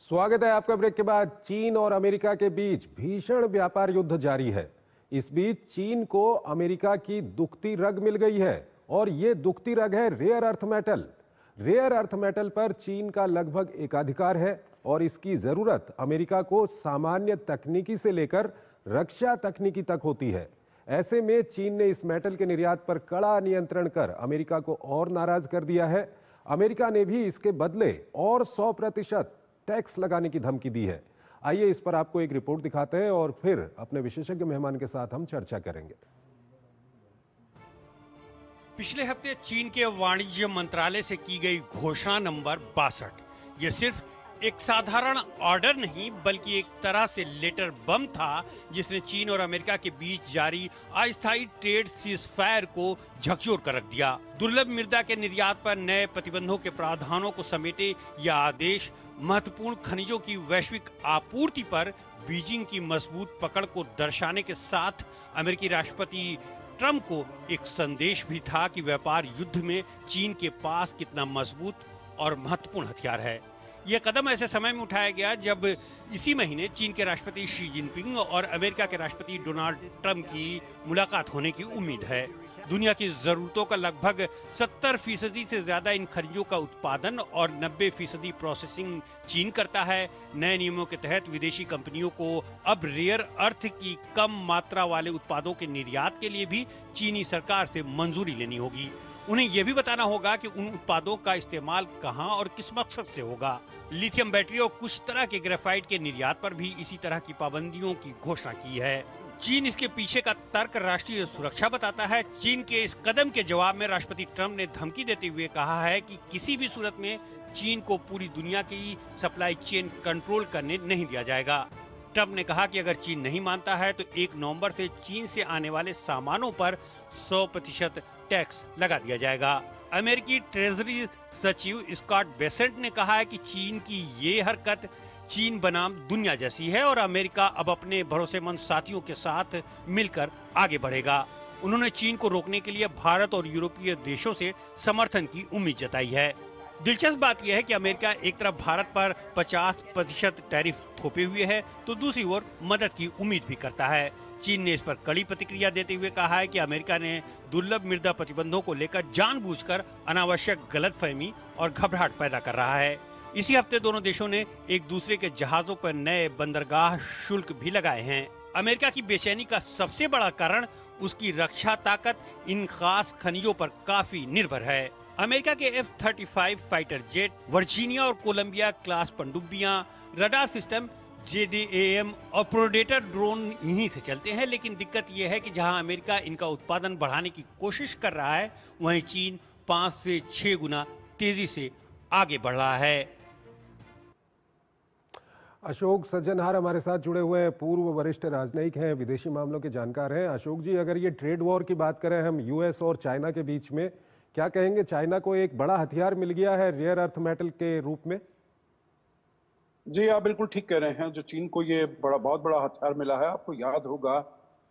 स्वागत है आपका। ब्रेक के बाद चीन और अमेरिका के बीच भीषण व्यापार युद्ध जारी है। इस बीच चीन को अमेरिका की दुखती रग मिल गई है और ये दुखती रग है rare earth metal. Rare earth metal पर चीन का लगभग एकाधिकार है और इसकी जरूरत अमेरिका को सामान्य तकनीकी से लेकर रक्षा तकनीकी तक होती है। ऐसे में चीन ने इस मेटल के निर्यात पर कड़ा नियंत्रण कर अमेरिका को और नाराज कर दिया है। अमेरिका ने भी इसके बदले और 100% टैक्स लगाने की धमकी दी है। आइए इस पर आपको एक रिपोर्ट दिखाते हैं और फिर अपने विशेषज्ञ मेहमान के साथ हम चर्चा करेंगे। पिछले हफ्ते चीन के वाणिज्य मंत्रालय से की गई घोषणा नंबर 62 ये सिर्फ एक साधारण ऑर्डर नहीं बल्कि एक तरह से लेटर बम था, जिसने चीन और अमेरिका के बीच जारी अस्थायी ट्रेड सीजफायर को झकझोर कर रख दिया। दुर्लभ मृदा के निर्यात पर नए प्रतिबंधों के प्रावधानों को समेटे यह आदेश महत्वपूर्ण खनिजों की वैश्विक आपूर्ति पर बीजिंग की मजबूत पकड़ को दर्शाने के साथ अमेरिकी राष्ट्रपति ट्रंप को एक संदेश भी था कि व्यापार युद्ध में चीन के पास कितना मजबूत और महत्वपूर्ण हथियार है। यह कदम ऐसे समय में उठाया गया जब इसी महीने चीन के राष्ट्रपति शी जिनपिंग और अमेरिका के राष्ट्रपति डोनाल्ड ट्रंप की मुलाकात होने की उम्मीद है। दुनिया की जरूरतों का लगभग 70% से ज्यादा इन खनिजों का उत्पादन और 90% प्रोसेसिंग चीन करता है। नए नियमों के तहत विदेशी कंपनियों को अब रेयर अर्थ की कम मात्रा वाले उत्पादों के निर्यात के लिए भी चीनी सरकार से मंजूरी लेनी होगी। उन्हें यह भी बताना होगा कि उन उत्पादों का इस्तेमाल कहां और किस मकसद से होगा। लिथियम बैटरी और कुछ तरह के ग्रेफाइट के निर्यात पर भी इसी तरह की पाबंदियों की घोषणा की है। चीन इसके पीछे का तर्क राष्ट्रीय सुरक्षा बताता है। चीन के इस कदम के जवाब में राष्ट्रपति ट्रंप ने धमकी देते हुए कहा है कि किसी भी सूरत में चीन को पूरी दुनिया की सप्लाई चेन कंट्रोल करने नहीं दिया जाएगा। ट्रंप ने कहा कि अगर चीन नहीं मानता है तो 1 नवंबर से चीन से आने वाले सामानों पर 100% टैक्स लगा दिया जाएगा। अमेरिकी ट्रेजरी सचिव स्कॉट बेसेंट ने कहा है कि चीन की ये हरकत चीन बनाम दुनिया जैसी है और अमेरिका अब अपने भरोसेमंद साथियों के साथ मिलकर आगे बढ़ेगा। उन्होंने चीन को रोकने के लिए भारत और यूरोपीय देशों से समर्थन की उम्मीद जताई है। दिलचस्प बात यह है कि अमेरिका एक तरफ भारत पर 50% टैरिफ थोपे हुए है तो दूसरी ओर मदद की उम्मीद भी करता है। चीन ने इस पर कड़ी प्रतिक्रिया देते हुए कहा है कि अमेरिका ने दुर्लभ मृदा प्रतिबंधों को लेकर जानबूझकर अनावश्यक गलतफहमी और घबराहट पैदा कर रहा है। इसी हफ्ते दोनों देशों ने एक दूसरे के जहाजों पर नए बंदरगाह शुल्क भी लगाए हैं। अमेरिका की बेचैनी का सबसे बड़ा कारण उसकी रक्षा ताकत इन खास खनिजों पर काफी निर्भर है। अमेरिका के F-35 फाइटर जेट, वर्जीनिया और कोलंबिया क्लास पनडुब्बियां, रडार सिस्टम, JDAM और प्रोडेटर ड्रोन इन्हीं से चलते हैं। लेकिन दिक्कत यह है कि जहां अमेरिका इनका उत्पादन बढ़ाने की कोशिश कर रहा है, वहीं चीन 5 से 6 गुना तेजी से आगे बढ़ रहा है। अशोक सज्जनहार हमारे साथ जुड़े हुए हैं, पूर्व वरिष्ठ राजनयिक हैं, विदेशी मामलों के जानकार हैं। अशोक जी, अगर ये ट्रेड वॉर की बात करें हम यूएस और चाइना के बीच में, क्या कहेंगे? चाइना को एक बड़ा हथियार मिल गया है रेयर अर्थ मेटल के रूप में। जी, आप बिल्कुल ठीक कह रहे हैं। जो चीन को ये बहुत बड़ा हथियार मिला है। आपको याद होगा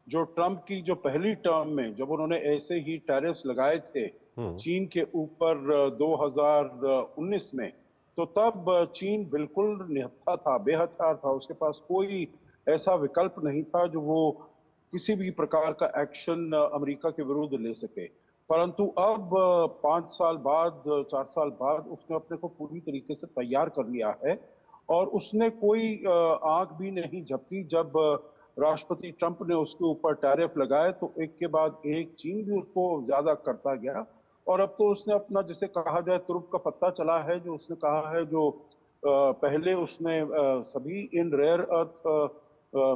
जो ट्रंप की जो पहली टर्म में जब उन्होंने ऐसे ही टैरिफ्स लगाए थे चीन के ऊपर 2019 में, तो तब चीन बिल्कुल निहत्था था, बेहथियार था। उसके पास कोई ऐसा विकल्प नहीं था जो वो किसी भी प्रकार का एक्शन अमेरिका के विरुद्ध ले सके। परंतु अब 5 साल बाद, 4 साल बाद उसने अपने को पूरी तरीके से तैयार कर लिया है और उसने कोई आंख भी नहीं झपकी। जब राष्ट्रपति ट्रंप ने उसके ऊपर टैरिफ लगाए तो एक के बाद एक चीन भी उसको ज्यादा करता गया और अब तो उसने अपना, जिसे कहा जाए, तुरुप का पत्ता चला है। जो उसने कहा है, जो पहले उसने सभी इन rare earth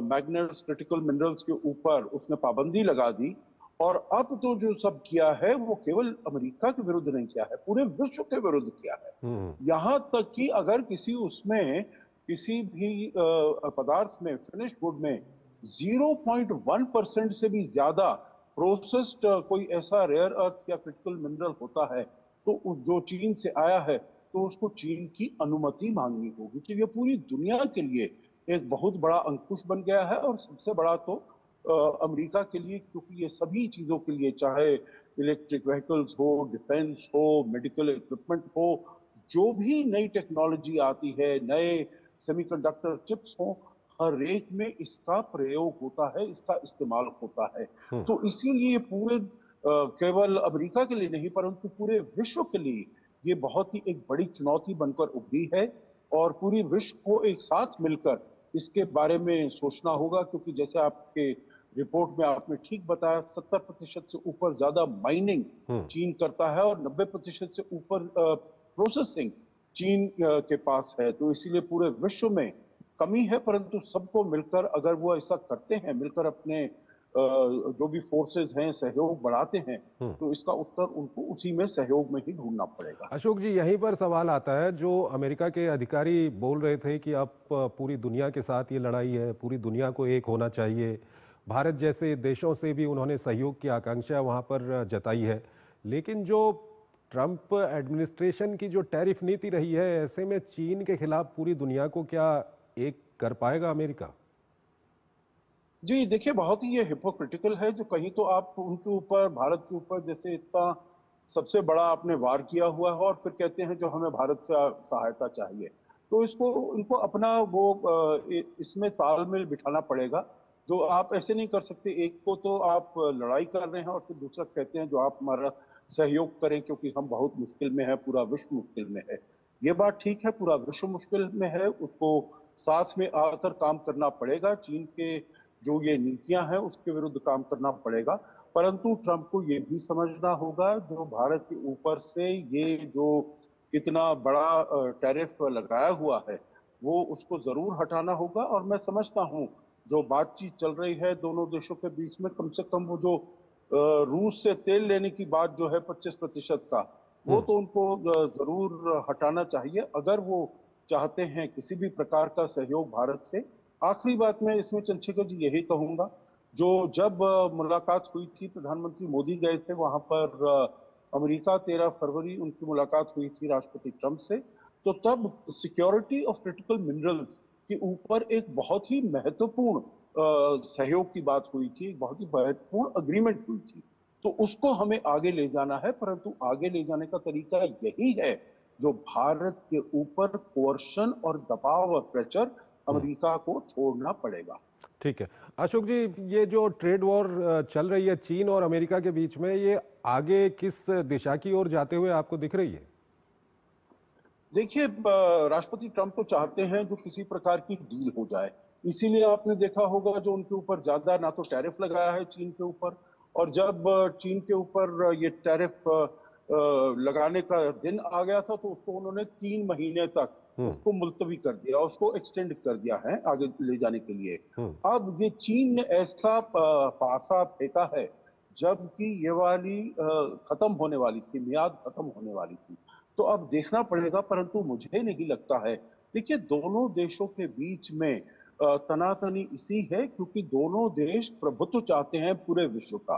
magnets, critical minerals के ऊपर उसने पाबंदी लगा दी और अब तो जो सब किया है वो केवल अमेरिका के विरुद्ध नहीं किया है, पूरे विश्व के विरुद्ध किया है। यहां तक कि अगर किसी उसमें किसी भी पदार्थ में, फिनिश गुड में 0.1% से भी ज्यादा प्रोसेस्ड कोई ऐसा रेयर अर्थ या क्रिटिकल मिनरल होता है तो जो चीन से आया है तो उसको चीन की अनुमति मांगनी होगी। कि ये पूरी दुनिया के लिए एक बहुत बड़ा अंकुश बन गया है और सबसे बड़ा तो अमेरिका के लिए, क्योंकि ये सभी चीजों के लिए, चाहे इलेक्ट्रिक व्हीकल्स हो, डिफेंस हो, मेडिकल इक्विपमेंट हो, जो भी नई टेक्नोलॉजी आती है, नए सेमीकंडक्टर चिप्स हों, हर एक में इसका प्रयोग होता है, इसका इस्तेमाल होता है। तो इसीलिए पूरे केवल अमेरिका के लिए नहीं परंतु पूरे विश्व के लिए ये बहुत ही एक बड़ी चुनौती बनकर उभरी है और पूरी विश्व को एक साथ मिलकर इसके बारे में सोचना होगा, क्योंकि जैसे आपके रिपोर्ट में आपने ठीक बताया 70% से ऊपर ज्यादा माइनिंग चीन करता है और 90% से ऊपर प्रोसेसिंग चीन के पास है। तो इसीलिए पूरे विश्व में कमी है, परंतु सबको मिलकर अगर वो ऐसा करते हैं, मिलकर अपने जो भी फोर्सेस हैं सहयोग बढ़ाते हैं, तो इसका उत्तर उनको उसी में सहयोग में ही ढूंढना पड़ेगा। अशोक जी, यहीं पर सवाल आता है, जो अमेरिका के अधिकारी बोल रहे थे कि अब पूरी दुनिया के साथ ये लड़ाई है, पूरी दुनिया को एक होना चाहिए, भारत जैसे देशों से भी उन्होंने सहयोग की आकांक्षा वहां पर जताई है, लेकिन जो ट्रंप एडमिनिस्ट्रेशन की जो टैरिफ नीति रही है, ऐसे में चीन के खिलाफ पूरी दुनिया को क्या एक कर पाएगा अमेरिका? जी देखिए, बहुत ही ये हिपोक्रिटिकल है। जो कहीं तो आप उनके ऊपर, भारत के ऊपर जैसे इतना सबसे बड़ा आपने वार किया हुआ है और फिर कहते हैं जो हमें भारत से सहायता चाहिए। तो इसको इनको अपना वो इसमें तालमेल बिठाना पड़ेगा। जो आप ऐसे नहीं कर सकते, एक को तो आप लड़ाई कर रहे हैं और फिर दूसरा कहते हैं जो आप हमारा सहयोग करें क्योंकि हम बहुत मुश्किल में है, पूरा विश्व मुश्किल में है। ये बात ठीक है, पूरा विश्व मुश्किल में है, उसको साथ में आकर काम करना पड़ेगा। चीन के जो ये नीतियां हैं उसके विरुद्ध काम करना पड़ेगा, परंतु ट्रंप को ये भी समझना होगा जो भारत के ऊपर से ये जो इतना बड़ा टैरिफ लगाया हुआ है वो उसको जरूर हटाना होगा। और मैं समझता हूँ जो बातचीत चल रही है दोनों देशों के बीच में, कम से कम वो जो रूस से तेल लेने की बात जो है 25% का, वो तो उनको जरूर हटाना चाहिए अगर वो चाहते हैं किसी भी प्रकार का सहयोग भारत से। आखिरी बात मैं इसमें चंद्रशेखर जी यही कहूंगा, जो जब मुलाकात हुई थी, प्रधानमंत्री मोदी गए थे वहां पर अमेरिका, 13 फरवरी उनकी मुलाकात हुई थी राष्ट्रपति ट्रंप से, तो तब सिक्योरिटी ऑफ क्रिटिकल मिनरल्स के ऊपर एक बहुत ही महत्वपूर्ण सहयोग की बात हुई थी, बहुत ही महत्वपूर्ण अग्रीमेंट हुई थी। तो उसको हमें आगे ले जाना है, परंतु आगे ले जाने का तरीका यही है जो भारत के ऊपर कोर्शन और दबाव और प्रेशर अमेरिका को छोड़ना पड़ेगा। ठीक है अशोक जी, ये जो ट्रेड वॉर चल रही है चीन और अमेरिका के बीच में, ये आगे किस दिशा की ओर जाते हुए आपको दिख रही है? देखिए, राष्ट्रपति ट्रंप तो चाहते हैं जो किसी प्रकार की डील हो जाए, इसीलिए आपने देखा होगा जो उनके ऊपर ज्यादा ना तो टैरिफ लगाया है चीन के ऊपर, और जब चीन के ऊपर ये टैरिफ लगाने का दिन आ गया था तो उसको उन्होंने 3 महीने तक उसको मुलतवी कर दिया, उसको एक्सटेंड कर दिया है आगे ले जाने के लिए। अब ये चीन ने ऐसा पासा फेंका है जबकि ये वाली खत्म होने वाली थी, मियाद खत्म होने वाली थी, तो अब देखना पड़ेगा। परंतु मुझे नहीं लगता है, देखिए दोनों देशों के बीच में तनातनी इसी है क्योंकि दोनों देश प्रभुत्व चाहते हैं पूरे विश्व का।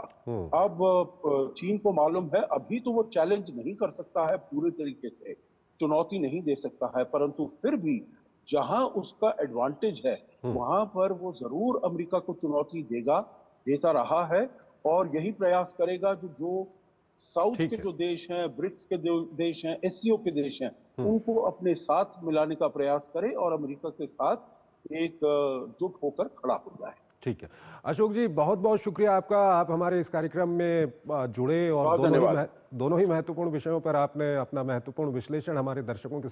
अब चीन को मालूम है अभी तो वो चैलेंज नहीं कर सकता है, पूरे तरीके से चुनौती नहीं दे सकता है, परंतु फिर भी जहां उसका एडवांटेज है वहां पर वो जरूर अमेरिका को चुनौती देता रहा है और यही प्रयास करेगा जो साउथ के जो देश हैं, ब्रिक्स के देश हैं, एससीओ के देश हैं, उनको अपने साथ मिलाने का प्रयास करे और अमेरिका के साथ एक जुट होकर खड़ा हो जाए। ठीक है अशोक जी, बहुत बहुत शुक्रिया आपका, आप हमारे इस कार्यक्रम में जुड़े और दोनों ही महत्वपूर्ण विषयों पर आपने अपना महत्वपूर्ण विश्लेषण हमारे दर्शकों के